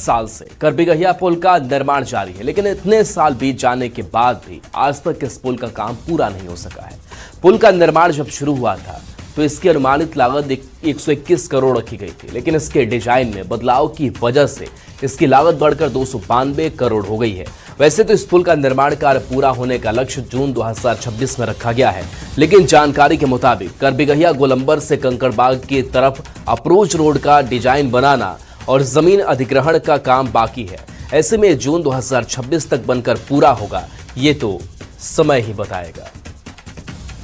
साल से करबिगहिया पुल का निर्माण जारी है, लेकिन इतने साल बीत जाने के बाद भी आज तक इस पुल का काम पूरा नहीं हो सका है। पुल का निर्माण जब शुरू हुआ था तो इसकी अनुमानित लागत 121 करोड़ रखी गई थी, लेकिन इसके डिजाइन में बदलाव की वजह से इसकी लागत बढ़कर 292 करोड़ हो गई है। वैसे तो इस पुल का निर्माण कार्य पूरा होने का लक्ष्य जून 2026 में रखा गया है, लेकिन जानकारी के मुताबिक करबिगहिया गोलंबर से कंकड़बाग की तरफ अप्रोच रोड का डिजाइन बनाना और जमीन अधिग्रहण का काम बाकी है। ऐसे में जून 2026 तक बनकर पूरा होगा, ये तो समय ही बताएगा।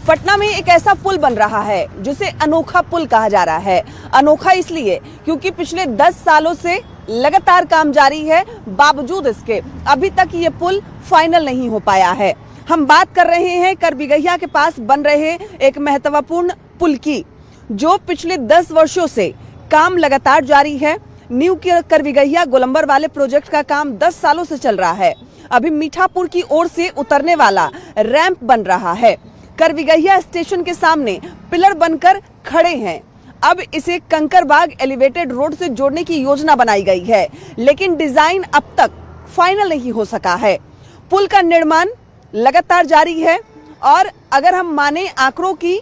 पटना में एक ऐसा पुल बन रहा है जिसे अनोखा पुल कहा जा रहा है। अनोखा इसलिए क्योंकि पिछले 10 सालों से लगातार काम जारी है, बावजूद इसके अभी तक ये पुल फाइनल नहीं हो पाया है। हम बात कर रहे हैं करबिगहिया के पास बन रहे एक महत्वपूर्ण पुल की, जो पिछले 10 वर्षों से काम लगातार जारी है। न्यू करबिगहिया गोलंबर वाले प्रोजेक्ट का काम 10 सालों से चल रहा है। अभी मीठापुर की ओर से उतरने वाला रैंप बन रहा है। करबिगहिया स्टेशन के सामने पिलर बनकर खड़े हैं। अब इसे कंकड़बाग एलिवेटेड रोड से जोड़ने की योजना बनाई गई है, लेकिन डिजाइन अब तक फाइनल नहीं हो सका है। पुल का निर्माण लगातार जारी है और अगर हम माने आंकड़ों की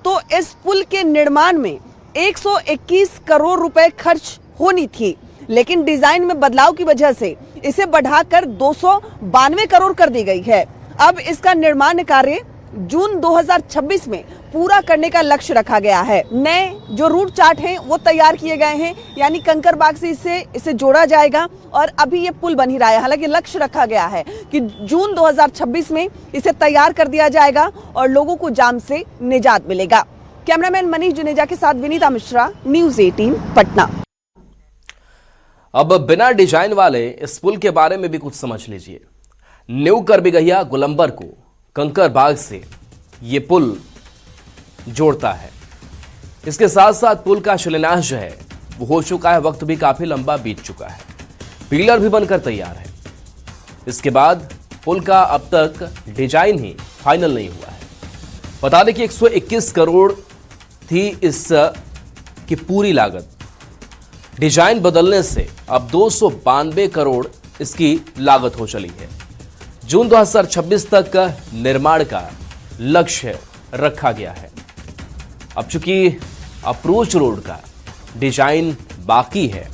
तो इस पुल के निर्माण में 121 करोड़ रुपए खर्च होनी थी, लेकिन डिजाइन में बदलाव की वजह से इसे बढ़ाकर 292 करोड़ कर दी गई है। अब इसका निर्माण कार्य जून 2026 में पूरा करने का लक्ष्य रखा गया है। नए जो रूट चार्ट हैं वो तैयार किए गए हैं, यानी कंकड़बाग से इसे जोड़ा जाएगा और अभी ये पुल बन ही रहा है। हालांकि लक्ष्य रखा गया है कि जून 2026 में इसे तैयार कर दिया जाएगा और लोगों को जाम से निजात मिलेगा। कैमरामैन मनीष जुनेजा के साथ विनीता मिश्रा, न्यूज़ 18 पटना। अब बिना डिजाइन वाले इस पुल के बारे में भी कुछ समझ लीजिए। न्यू करबिगहिया गोलंबर को कंकड़बाग से ये पुल जोड़ता है। इसके साथ साथ पुल का शिलान्यास जो है वो हो चुका है, वक्त भी काफी लंबा बीत चुका है, पिलर भी बनकर तैयार है। इसके बाद पुल का अब तक डिजाइन ही फाइनल नहीं हुआ है। बता दें कि 121 करोड़ थी इस की पूरी लागत। डिजाइन बदलने से अब 292 करोड़ इसकी लागत हो चली है। जून 2026 तक निर्माण का लक्ष्य रखा गया है। अब चूंकि अप्रोच रोड का डिजाइन बाकी है,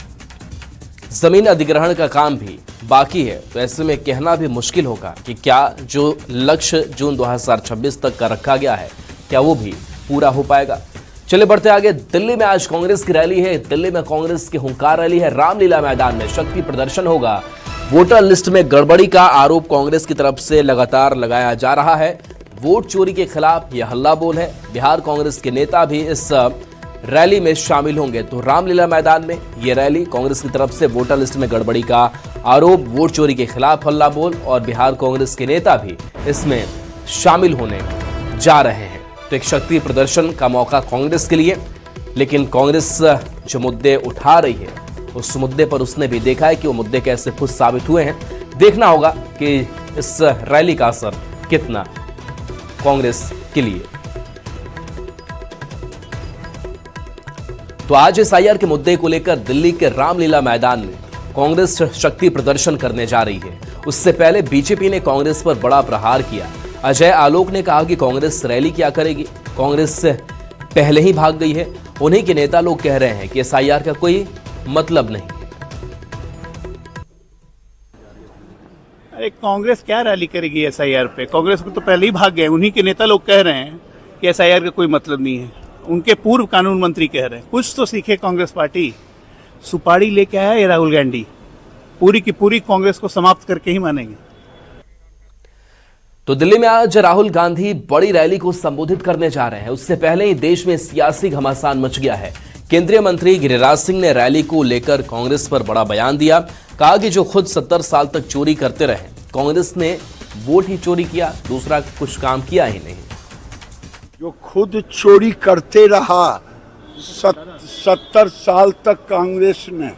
जमीन अधिग्रहण का काम भी बाकी है, तो ऐसे में कहना भी मुश्किल होगा कि क्या जो लक्ष्य जून 2026 तक का रखा गया है क्या वो भी पूरा हो पाएगा। चले बढ़ते आगे। दिल्ली में आज कांग्रेस की रैली है। दिल्ली में कांग्रेस की हुंकार रैली है। रामलीला मैदान में शक्ति प्रदर्शन होगा। वोटर लिस्ट में गड़बड़ी का आरोप कांग्रेस की तरफ से लगातार लगाया जा रहा है। वोट चोरी के खिलाफ यह हल्ला बोल है। बिहार कांग्रेस के नेता भी इस रैली में शामिल होंगे। तो रामलीला मैदान में यह रैली कांग्रेस की तरफ से वोटर लिस्ट में गड़बड़ी का आरोप, वोट चोरी के खिलाफ हल्ला बोल और बिहार कांग्रेस के नेता भी इसमें शामिल होने जा रहे हैं। तो एक शक्ति प्रदर्शन का मौका कांग्रेस के लिए, लेकिन कांग्रेस जो मुद्दे उठा रही है उस मुद्दे पर उसने भी देखा है कि वो मुद्दे कैसे खुद साबित हुए हैं। देखना होगा कि इस रैली का असर कितना कांग्रेस के लिए। तो आज एसआईआर के मुद्दे को लेकर दिल्ली के रामलीला मैदान में कांग्रेस शक्ति प्रदर्शन करने जा रही है। उससे पहले बीजेपी ने कांग्रेस पर बड़ा प्रहार किया। अजय आलोक ने कहा कि कांग्रेस रैली क्या करेगी, कांग्रेस पहले ही भाग गई है। उन्हीं के नेता लोग कह रहे हैं कि एसआईआर का कोई मतलब नहीं। अरे कांग्रेस क्या रैली करेगी एसआईआर पे? कांग्रेस को तो पहले ही भाग गए। उन्हीं के नेता लोग कह रहे हैं कि एसआईआर का कोई मतलब नहीं है। उनके पूर्व कानून मंत्री कह रहे हैं। कुछ तो सीखे कांग्रेस पार्टी। सुपारी लेके आया ये राहुल गांधी, पूरी की पूरी कांग्रेस को समाप्त करके ही मानेंगे। तो दिल्ली में आज राहुल गांधी बड़ी रैली को संबोधित करने जा रहे हैं। उससे पहले ही देश में सियासी घमासान मच गया है। केंद्रीय मंत्री गिरिराज सिंह ने रैली को लेकर कांग्रेस पर बड़ा बयान दिया। कहा कि जो खुद 70 साल तक चोरी करते रहे, कांग्रेस ने वोट ही चोरी किया, दूसरा कुछ काम किया ही नहीं। जो खुद चोरी करते रहा 70 साल तक कांग्रेस ने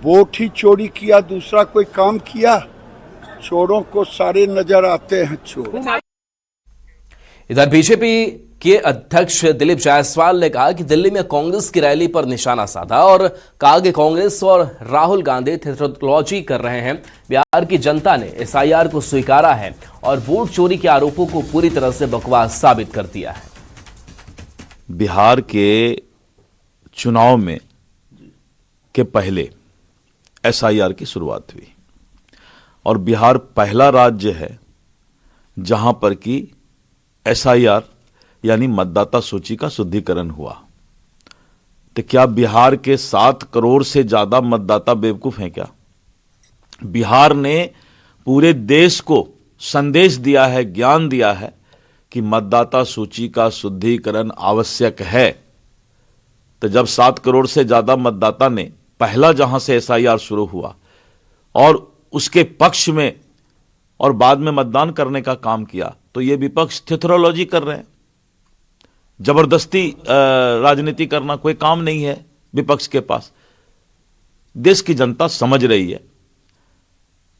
वोट ही चोरी किया, दूसरा कोई काम किया? चोरों को सारे नजर आते हैं चोर। इधर बीजेपी के अध्यक्ष दिलीप जायसवाल ने कहा कि दिल्ली में कांग्रेस की रैली पर निशाना साधा और कहा कि कांग्रेस और राहुल गांधी थ्रेटोलॉजी कर रहे हैं। बिहार की जनता ने एसआईआर को स्वीकारा है और वोट चोरी के आरोपों को पूरी तरह से बकवास साबित कर दिया है। बिहार के चुनाव में के पहले एसआईआर की शुरुआत हुई और बिहार पहला राज्य है जहां पर कि एसआईआर यानी मतदाता सूची का शुद्धिकरण हुआ। तो क्या बिहार के 7 करोड़ से ज्यादा मतदाता बेवकूफ हैं क्या? बिहार ने पूरे देश को संदेश दिया है, ज्ञान दिया है कि मतदाता सूची का शुद्धिकरण आवश्यक है। तो जब 7 करोड़ से ज्यादा मतदाता ने पहला जहां से एसआईआर शुरू हुआ और उसके पक्ष में और बाद में मतदान करने का काम किया, तो ये विपक्ष थ्रेटोलॉजी कर रहे हैं। जबरदस्ती राजनीति करना कोई काम नहीं है विपक्ष के पास। देश की जनता समझ रही है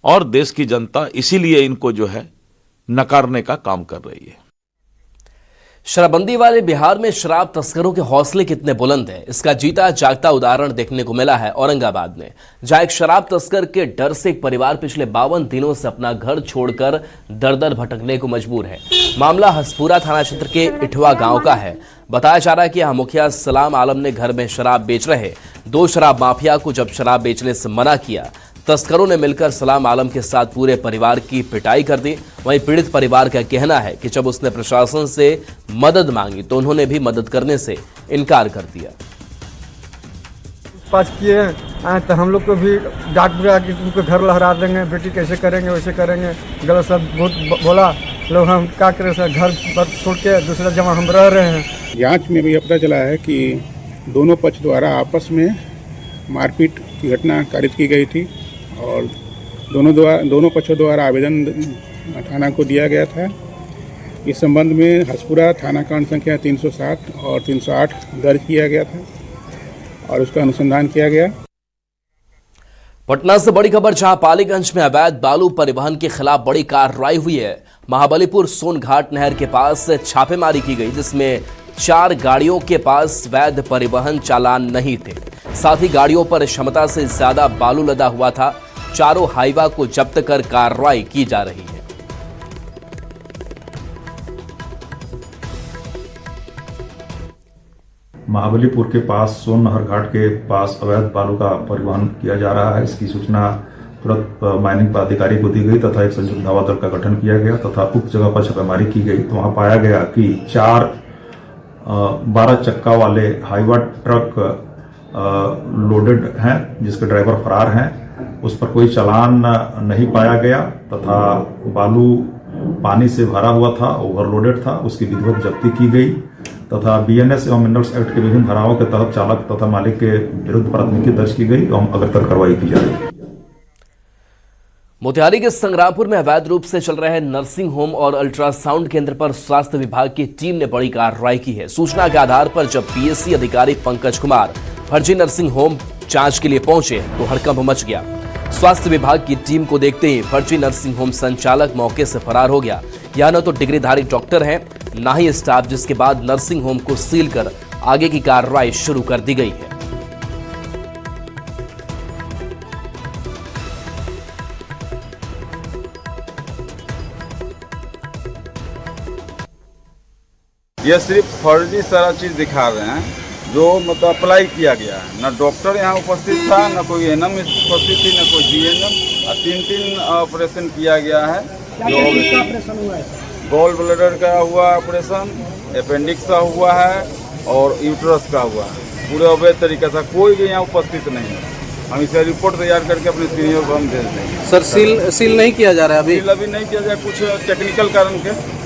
और देश की जनता इसीलिए इनको जो है नकारने का काम कर रही है। शराबबंदी वाले बिहार में शराब तस्करों के हौसले कितने बुलंद हैं, इसका जीता जागता उदाहरण देखने को मिला है औरंगाबाद में, जहां एक शराब तस्कर के डर से एक परिवार पिछले 52 दिनों से अपना घर छोड़कर दर दर भटकने को मजबूर है। मामला हसपुरा थाना क्षेत्र के इठवा गांव का है। बताया जा रहा है कि यहां मुखिया सलाम आलम ने घर में शराब बेच रहे 2 शराब माफिया को जब शराब बेचने से मना किया, तस्करों ने मिलकर सलाम आलम के साथ पूरे परिवार की पिटाई कर दी। वहीं पीड़ित परिवार का कहना है कि जब उसने प्रशासन से मदद मांगी तो उन्होंने भी मदद करने से इनकार कर दिया। पास किए तो हम लोग को भी डांट बुरा कि तुमको घर लहरा देंगे, बेटी कैसे करेंगे वैसे करेंगे, गलत सब बहुत बोला। लोग हम क्या करें सर, घर पर छोड़ के दूसरा जगह हम रह रहे हैं। जांच में भी पता चला है कि दोनों पक्ष द्वारा आपस में मारपीट की घटना कारित की गई थी और दोनों पक्षों द्वारा आवेदन थाना को दिया गया था। इस संबंध में हसपुरा थाना कांड संख्या 307 और 308 दर्ज किया गया था और उसका अनुसंधान किया गया। पटना से बड़ी खबर, जहां पालीगंज में अवैध बालू परिवहन के खिलाफ बड़ी कार्रवाई हुई है। महाबलीपुर सोनघाट नहर के पास छापेमारी की गई, जिसमें 4 गाड़ियों के पास वैध परिवहन चालान नहीं थे। साथ ही गाड़ियों पर क्षमता से ज्यादा बालू लदा हुआ था। चारों हाईवा को जब्त कर कार्रवाई की जा रही है। महाबलीपुर के पास सोन नहर घाट के पास अवैध बालू का परिवहन किया जा रहा है। इसकी सूचना तुरंत माइनिंग पदाधिकारी को दी गई तथा एक संयुक्त धावा दल का गठन किया गया तथा उक्त जगह पर छापेमारी की गई। तो वहां पाया गया कि 4 12 चक्का वाले हाईवा ट्रक लोडेड हैं, जिसके ड्राइवर फरार हैं। उस पर कोई चालान नहीं पाया गया तथा बालू पानी से भरा हुआ था, ओवरलोडेड था। उसकी विधिवत जब्ती की गई तथा बीएनएस एवं मिनरल्स एक्ट के विभिन्न धाराओं के तहत चालक तथा मालिक के विरुद्ध प्राथमिकी दर्ज की गई एवं अग्रतर कार्रवाई की जा रही है। मोतिहारी के संग्रामपुर में अवैध रूप से चल रहे नर्सिंग होम और अल्ट्रासाउंड केंद्र पर स्वास्थ्य विभाग की टीम ने बड़ी कार्रवाई की है। सूचना के आधार पर जब पीएससी अधिकारी पंकज कुमार फर्जी नर्सिंग होम जांच के लिए पहुंचे तो हड़कंप मच गया। स्वास्थ्य विभाग की टीम को देखते ही फर्जी नर्सिंग होम संचालक मौके से फरार हो गया। यह न तो डिग्रीधारी डॉक्टर हैं, न ही स्टाफ, जिसके बाद नर्सिंग होम को सील कर आगे की कार्रवाई शुरू कर दी गई है। ये सिर्फ फर्जी सारा चीज दिखा रहे हैं जो मतलब अप्लाई किया गया है। न डॉक्टर यहाँ उपस्थित था, न कोई एनएम उपस्थित थी, न कोई जीएनएम। 3 ऑपरेशन किया गया है। गॉल ब्लैडर का हुआ ऑपरेशन, अपेंडिक्स का हुआ है और यूट्रस का हुआ है। पूरे अवैध तरीके से कोई भी यहाँ उपस्थित नहीं है। हम इसे रिपोर्ट तैयार करके अपने सीनियर को हम भेज देंगे। सर सील नहीं किया जा रहा है अभी नहीं किया जाए, कुछ टेक्निकल कारण के।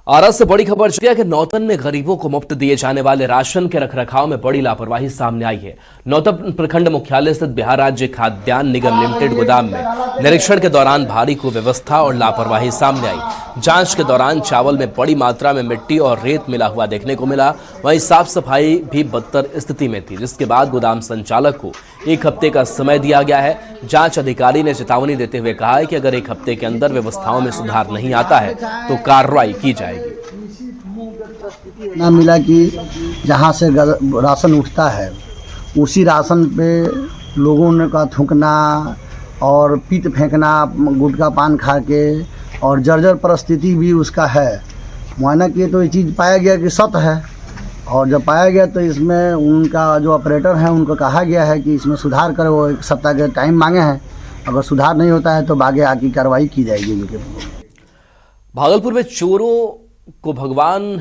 आरा से बड़ी खबर है कि नौतन में गरीबों को मुफ्त दिए जाने वाले राशन के रखरखाव में बड़ी लापरवाही सामने आई है। नौतन प्रखंड मुख्यालय स्थित बिहार राज्य खाद्यान्न निगम लिमिटेड गोदाम में निरीक्षण के दौरान भारी कुव्यवस्था और लापरवाही सामने आई। जांच के दौरान चावल में बड़ी मात्रा में मिट्टी और रेत मिला हुआ देखने को मिला। वहीं साफ सफाई भी बदतर स्थिति में थी, जिसके बाद गोदाम संचालक को 1 हफ्ते का समय दिया गया है। जांच अधिकारी ने चेतावनी देते हुए कहा है कि अगर 1 हफ्ते के अंदर व्यवस्थाओं में सुधार नहीं आता है तो कार्रवाई की जाएगी। ना मिला कि जहाँ से राशन उठता है उसी राशन पे लोगों ने का थूकना और पीत फेंकना, गुटखा पान खा के, और जर्जर परिस्थिति भी उसका है। मुआयना किए तो ये चीज़ पाया गया कि सत्य है, और जब पाया गया तो इसमें उनका जो ऑपरेटर है उनको कहा गया है कि इसमें सुधार करें। वो 1 सप्ताह के टाइम मांगे हैं, अगर सुधार नहीं होता है तो आगे आगे कार्रवाई की जाएगी। भागलपुर में चोरों को भगवान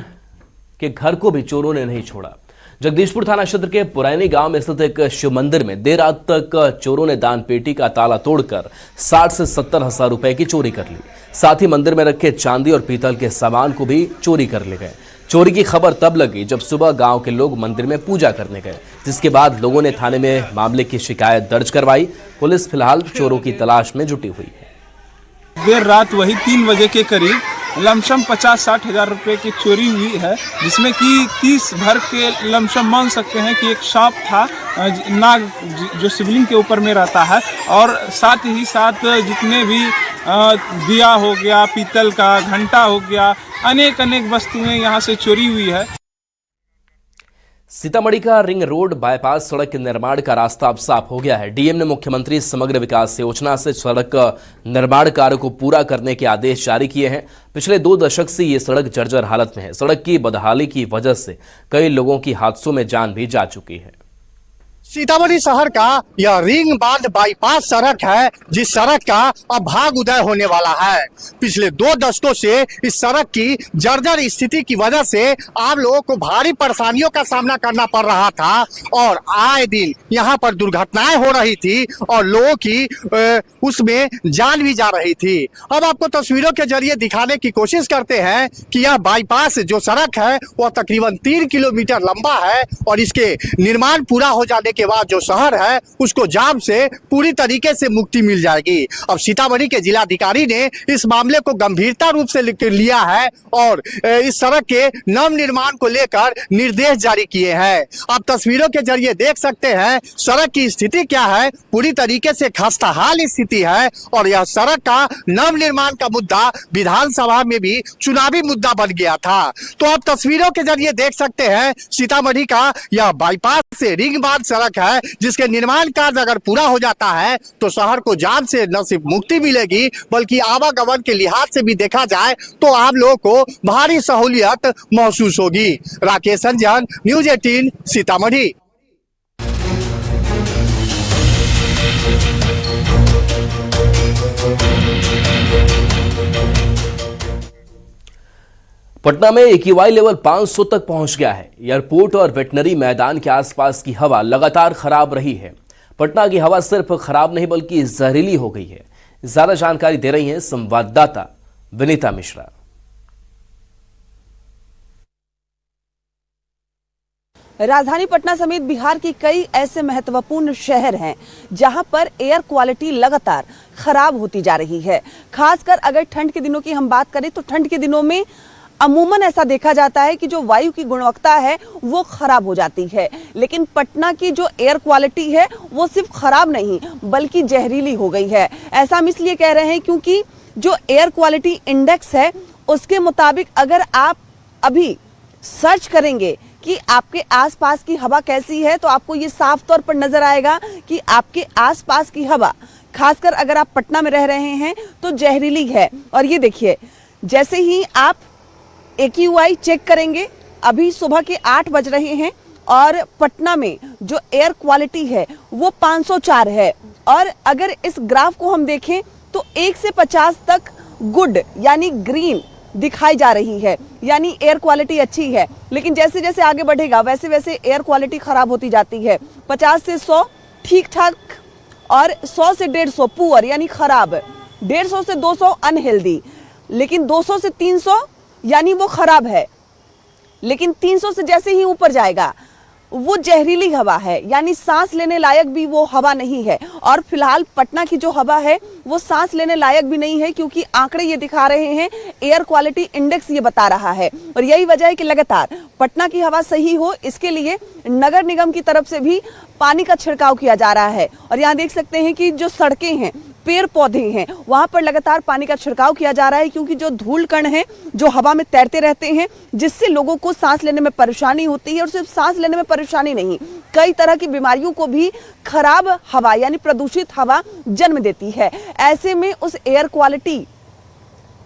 के घर को भी चोरों ने नहीं छोड़ा। जगदीशपुर थाना क्षेत्र के पुरानी गांव में स्थित एक शिव मंदिर में देर रात तक चोरों ने दान पेटी का ताला तोड़कर 60 से 70 हजार रुपए की चोरी कर ली। साथ ही मंदिर में रखे चांदी और पीतल के सामान को भी चोरी कर ले गए। चोरी की खबर तब लगी जब सुबह गांव के लोग मंदिर में पूजा करने गए, जिसके बाद लोगों ने थाने में मामले की शिकायत दर्ज करवाई। पुलिस फिलहाल चोरों की तलाश में जुटी हुई है। देर रात वही 3 बजे के करीब लमसम 50-60 हजार रुपये की चोरी हुई है, जिसमें कि 30 भर के लमसम मान सकते हैं कि एक सांप था, नाग जो शिवलिंग के ऊपर में रहता है, और साथ ही साथ जितने भी दिया हो गया, पीतल का घंटा हो गया, अनेक वस्तुएं यहाँ से चोरी हुई है। सीतामढ़ी का रिंग रोड बाईपास सड़क के निर्माण का रास्ता अब साफ हो गया है। डीएम ने मुख्यमंत्री समग्र विकास योजना से सड़क निर्माण कार्य को पूरा करने के आदेश जारी किए हैं। पिछले 2 दशक से ये सड़क जर्जर हालत में है। सड़क की बदहाली की वजह से कई लोगों की हादसों में जान भी जा चुकी है। सीतामढ़ी शहर का यह रिंग बांध बाईपास सड़क है, जिस सड़क का अब भाग उदय होने वाला है। पिछले 2 दशकों से इस सड़क की जर्जर स्थिति की वजह से आम लोगों को भारी परेशानियों का सामना करना पड़ रहा था, और आए दिन यहाँ पर दुर्घटनाएं हो रही थी और लोगों की उसमें जान भी जा रही थी। अब आपको तस्वीरों के जरिए दिखाने की कोशिश करते हैं कि यह बाईपास जो सड़क है वह तकरीबन 3 किलोमीटर लंबा है, और इसके निर्माण पूरा हो जाने के बाद जो शहर है उसको जाम से पूरी तरीके से मुक्ति मिल जाएगी। अब सीतामढ़ी के जिलाधिकारी ने इस मामले को गंभीरता रूप से लिया है और इस सड़क के नव निर्माण को लेकर निर्देश जारी किए हैं। आप तस्वीरों के जरिए देख सकते हैं सड़क की स्थिति क्या है, पूरी तरीके से खस्ताहाल स्थिति है, और यह सड़क का नव निर्माण का मुद्दा विधानसभा में भी चुनावी मुद्दा बन गया था। तो आप तस्वीरों के जरिए देख सकते हैं सीतामढ़ी का यह बाईपास से रिंग बांध सड़क है, जिसके निर्माण कार्य अगर पूरा हो जाता है तो शहर को जाम से न सिर्फ मुक्ति मिलेगी बल्कि आवागमन के लिहाज से भी देखा जाए तो आम लोगों को भारी सहूलियत महसूस होगी। राकेश रंजन, न्यूज 18 सीतामढ़ी। पटना में AQI लेवल 500 तक पहुंच गया है। एयरपोर्ट और वेटनरी मैदान के आसपास की हवा लगातार खराब रही है। पटना की हवा सिर्फ खराब नहीं बल्कि जहरीली हो गई है। ज्यादा जानकारी दे रही हैं संवाददाता विनीता मिश्रा। राजधानी पटना समेत बिहार के कई ऐसे महत्वपूर्ण शहर हैं जहां पर एयर क्वालिटी लगातार खराब होती जा रही है। खासकर अगर ठंड के दिनों की हम बात करें तो ठंड के दिनों में अमूमन ऐसा देखा जाता है कि जो वायु की गुणवत्ता है वो खराब हो जाती है, लेकिन पटना की जो एयर क्वालिटी है वो सिर्फ खराब नहीं बल्कि जहरीली हो गई है। ऐसा हम इसलिए कह रहे हैं क्योंकि जो एयर क्वालिटी इंडेक्स है उसके मुताबिक अगर आप अभी सर्च करेंगे कि आपके आसपास की हवा कैसी है तो आपको ये साफ तौर पर नजर आएगा कि आपके आसपास की हवा, खासकर अगर आप पटना में रह रहे हैं तो जहरीली है। और ये देखिए, जैसे ही आप AQI चेक करेंगे, अभी सुबह के 8 बज रहे हैं और पटना में जो एयर क्वालिटी है वो 504 है। और अगर इस ग्राफ को हम देखें तो 1 से 50 तक गुड यानी ग्रीन दिखाई जा रही है, यानी एयर क्वालिटी अच्छी है। लेकिन जैसे जैसे आगे बढ़ेगा वैसे वैसे एयर क्वालिटी खराब होती जाती है। 50 से 100 ठीक ठाक और 100 से 150 पुअर यानी खराब, 150 से 200 अनहेल्दी, लेकिन 200 से 300 यानी वो खराब है। लेकिन 300 से जैसे ही ऊपर जाएगा वो जहरीली हवा है, यानी सांस लेने लायक भी वो हवा नहीं है। और फिलहाल पटना की जो हवा है वो सांस लेने लायक भी नहीं है, क्योंकि आंकड़े ये दिखा रहे हैं, एयर क्वालिटी इंडेक्स ये बता रहा है। और यही वजह है कि लगातार पटना की हवा सही हो इसके लिए नगर निगम की तरफ से भी पानी का छिड़काव किया जा रहा है। और यहाँ देख सकते हैं कि जो सड़कें हैं पेड़ पौधे हैं वहां पर लगातार पानी का छिड़काव किया जा रहा है, क्योंकि जो धूल कण हैं जो हवा में तैरते रहते हैं, जिससे लोगों को सांस लेने में परेशानी होती है। और सिर्फ सांस लेने में परेशानी नहीं, कई तरह की बीमारियों को भी खराब हवा यानी प्रदूषित हवा जन्म देती है। ऐसे में उस एयर क्वालिटी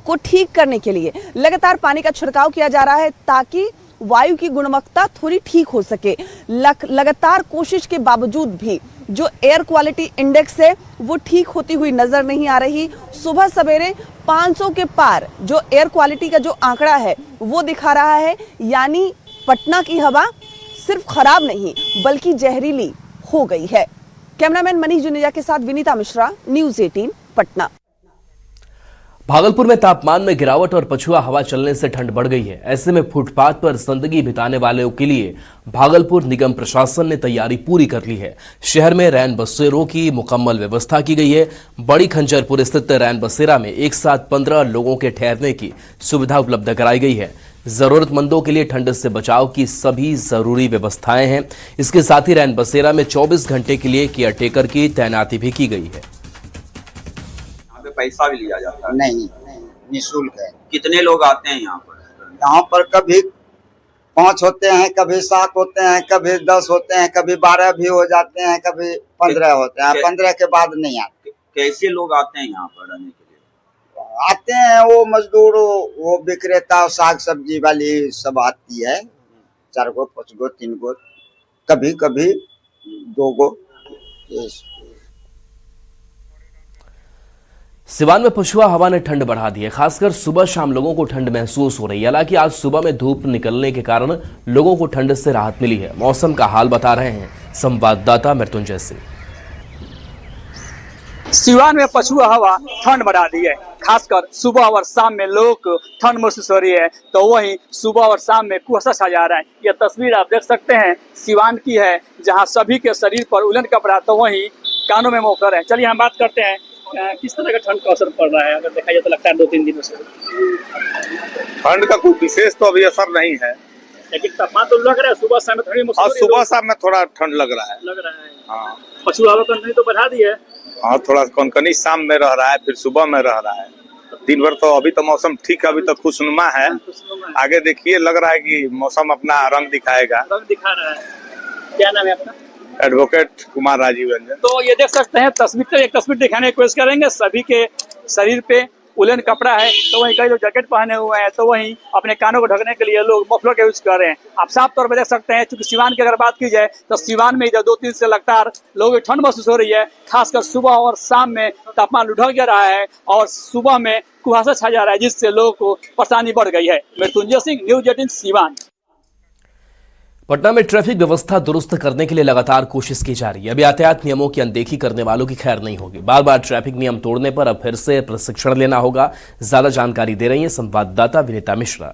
को ठीक करने के लिए लगातार पानी का छिड़काव किया जा रहा है, ताकि वायु की गुणवत्ता थोड़ी ठीक हो सके। लगातार कोशिश के बावजूद भी जो एयर क्वालिटी इंडेक्स है वो ठीक होती हुई नजर नहीं आ रही। सुबह सवेरे 500 के पार जो एयर क्वालिटी का जो आंकड़ा है वो दिखा रहा है, यानी पटना की हवा सिर्फ खराब नहीं बल्कि जहरीली हो गई है। कैमरामैन मनीष जुनेजा के साथ विनीता मिश्रा, न्यूज़ 18 पटना। भागलपुर में तापमान में गिरावट और पछुआ हवा चलने से ठंड बढ़ गई है। ऐसे में फुटपाथ पर जिंदगी बिताने वालों के लिए भागलपुर निगम प्रशासन ने तैयारी पूरी कर ली है। शहर में रैन बसेरों की मुकम्मल व्यवस्था की गई है। बड़ी खंजरपुर स्थित रैन बसेरा में एक साथ 15 लोगों के ठहरने की सुविधा उपलब्ध कराई गई है। जरूरतमंदों के लिए ठंड से बचाव की सभी जरूरी व्यवस्थाएं हैं। इसके साथ ही रैन बसेरा में 24 घंटे के लिए केयरटेकर की तैनाती भी की गई है। पैसा भी लिया जाता है? नहीं, निःशुल्क है। कितने लोग आते हैं यहाँ पर? यहाँ पर कभी 5 होते हैं, कभी 7 होते हैं, कभी 10 होते हैं, कभी 12 भी हो जाते हैं, कभी 15 होते हैं। 15 के बाद नहीं आते। कैसे लोग आते हैं यहाँ पर रहने के लिए? आते हैं वो मजदूर, वो विक्रेता, साग सब्जी वाली सब आती है, 4 गो 5 गो 3 गो, कभी कभी 2 गो। सिवान में पछुआ हवा ने ठंड बढ़ा दी है। खासकर सुबह शाम लोगों को ठंड महसूस हो रही है। हालांकि आज सुबह में धूप निकलने के कारण लोगों को ठंड से राहत मिली है। मौसम का हाल बता रहे हैं संवाददाता मृत्युंजय सिंह। सिवान में पछुआ हवा ठंड बढ़ा दी है। खासकर सुबह और शाम में लोगों को ठंड महसूस हो रही है, तो वहीं सुबह और शाम में कुहासा छा जा रहा है। यह तस्वीर आप देख सकते हैं सिवान की है, जहां सभी के शरीर पर उलन कपड़ा तो वहीं कानों में मोकर है। चलिए हम बात करते हैं किस तरह का ठंड का असर पड़ रहा है। अगर देखा जाए तो लगता है 2-3 दिनों से ठंड का कोई विशेष तो अभी असर नहीं है, लेकिन तापमान तो लग रहा है सुबह शाम में थोड़ी और सुबह शाम में थोड़ा ठंड लग रहा है। हाँ, पछुआ हवा कनकनी तो बढ़ा दी है। हाँ, थोड़ा कनकनी शाम में रह रहा है, फिर सुबह में रह रहा है। दिन भर तो अभी तो मौसम ठीक है, अभी तो खुशनुमा है। आगे देखिए, लग रहा है कि मौसम अपना रंग दिखाएगा। रंग दिखा रहा है। क्या नाम है अपना? एडवोकेट कुमार राजीव रंजन। तो ये देख सकते हैं तस्वीर, एक तस्वीर दिखाने की कोशिश करेंगे। सभी के शरीर पे उलन कपड़ा है, तो वहीं कई लोग जैकेट पहने हुए हैं, तो वहीं अपने कानों को ढकने के लिए लोग मफलर का यूज कर रहे हैं। आप साफ तौर पर देख सकते हैं, चूंकि सिवान की अगर बात की जाए तो सिवान में इधर 2-3 से लगातार लोगों की ठंड महसूस हो रही है। खासकर सुबह और शाम में तापमान लुढ़क जा रहा है और सुबह में कुहासा छा जा रहा है, जिससे लोगों को परेशानी बढ़ गई है। मृत्युंजय सिंह, न्यूज़ 18 सिवान। पटना में ट्रैफिक व्यवस्था दुरुस्त करने के लिए लगातार कोशिश की जा रही है। अब यातायात नियमों की अनदेखी करने वालों की खैर नहीं होगी। बार बार ट्रैफिक नियम तोड़ने पर अब फिर से प्रशिक्षण लेना होगा। ज्यादा जानकारी दे रही है संवाददाता विनीता मिश्रा।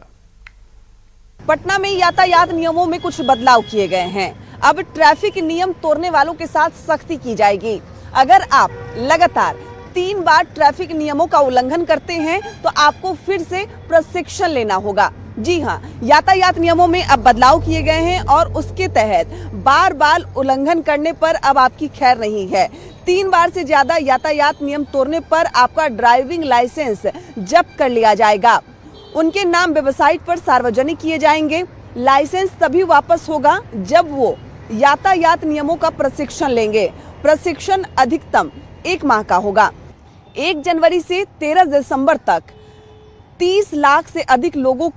पटना में यातायात नियमों में कुछ बदलाव किए गए हैं। अब ट्रैफिक नियम तोड़ने वालों के साथ सख्ती की जाएगी। अगर आप लगातार 3 बार ट्रैफिक नियमों का उल्लंघन करते हैं तो आपको फिर से प्रशिक्षण लेना होगा। जी हां, यातायात नियमों में अब बदलाव किए गए हैं और उसके तहत बार बार उल्लंघन करने पर अब आपकी खैर नहीं है। 3 बार से ज्यादा यातायात नियम तोड़ने पर आपका ड्राइविंग लाइसेंस जब्त कर लिया जाएगा। उनके नाम वेबसाइट पर सार्वजनिक किए जाएंगे। लाइसेंस तभी वापस होगा जब वो यातायात नियमों का प्रशिक्षण लेंगे। प्रशिक्षण अधिकतम 1 माह का होगा। 1 जनवरी से 13 दिसंबर तक 30 लाख से अधिक लोगों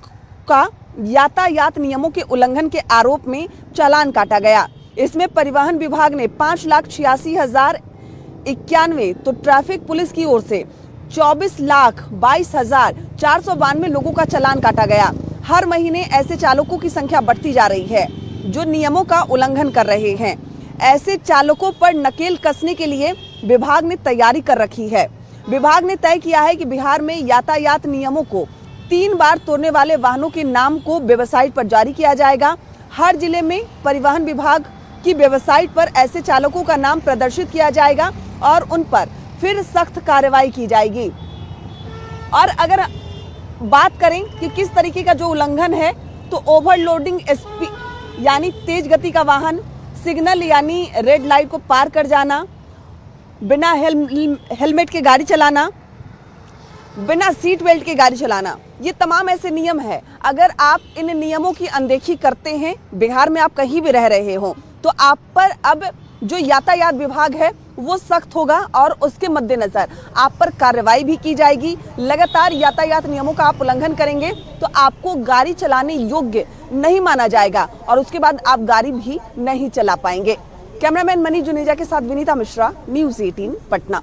का यातायात नियमों के उल्लंघन के आरोप में चालान काटा गया। इसमें परिवहन विभाग ने 5,86,091 तो ट्रैफिक पुलिस की ओर से 24,22,492 लोगों का चालान काटा गया। हर महीने ऐसे चालकों की संख्या बढ़ती जा रही है जो नियमों का उल्लंघन कर रहे हैं। ऐसे चालकों पर नकेल कसने के लिए विभाग ने तैयारी कर रखी है। विभाग ने तय किया है कि बिहार में यातायात नियमों को 3 बार तोड़ने वाले वाहनों के नाम को वेबसाइट पर जारी किया जाएगा। हर जिले में परिवहन विभाग की वेबसाइट पर ऐसे चालकों का नाम प्रदर्शित किया जाएगा और उन पर फिर सख्त कार्रवाई की जाएगी। और अगर बात करें कि किस तरीके का जो उल्लंघन है, तो ओवरलोडिंग यानी तेज गति का वाहन, सिग्नल यानी रेड लाइट को पार कर जाना, बिना हेलमेट के गाड़ी चलाना, बिना सीट बेल्ट के गाड़ी चलाना, ये तमाम ऐसे नियम है। अगर आप इन नियमों की अनदेखी करते हैं, बिहार में आप कहीं भी रह रहे हो, तो आप पर अब जो यातायात विभाग है वो सख्त होगा और उसके मद्देनजर आप पर कार्रवाई भी की जाएगी। लगातार यातायात नियमों का आप उल्लंघन करेंगे तो आपको गाड़ी चलाने योग्य नहीं माना जाएगा और उसके बाद आप गाड़ी भी नहीं चला पाएंगे। कैमरामैन मनीष जुनेजा के साथ विनीता मिश्रा, न्यूज़ 18 पटना।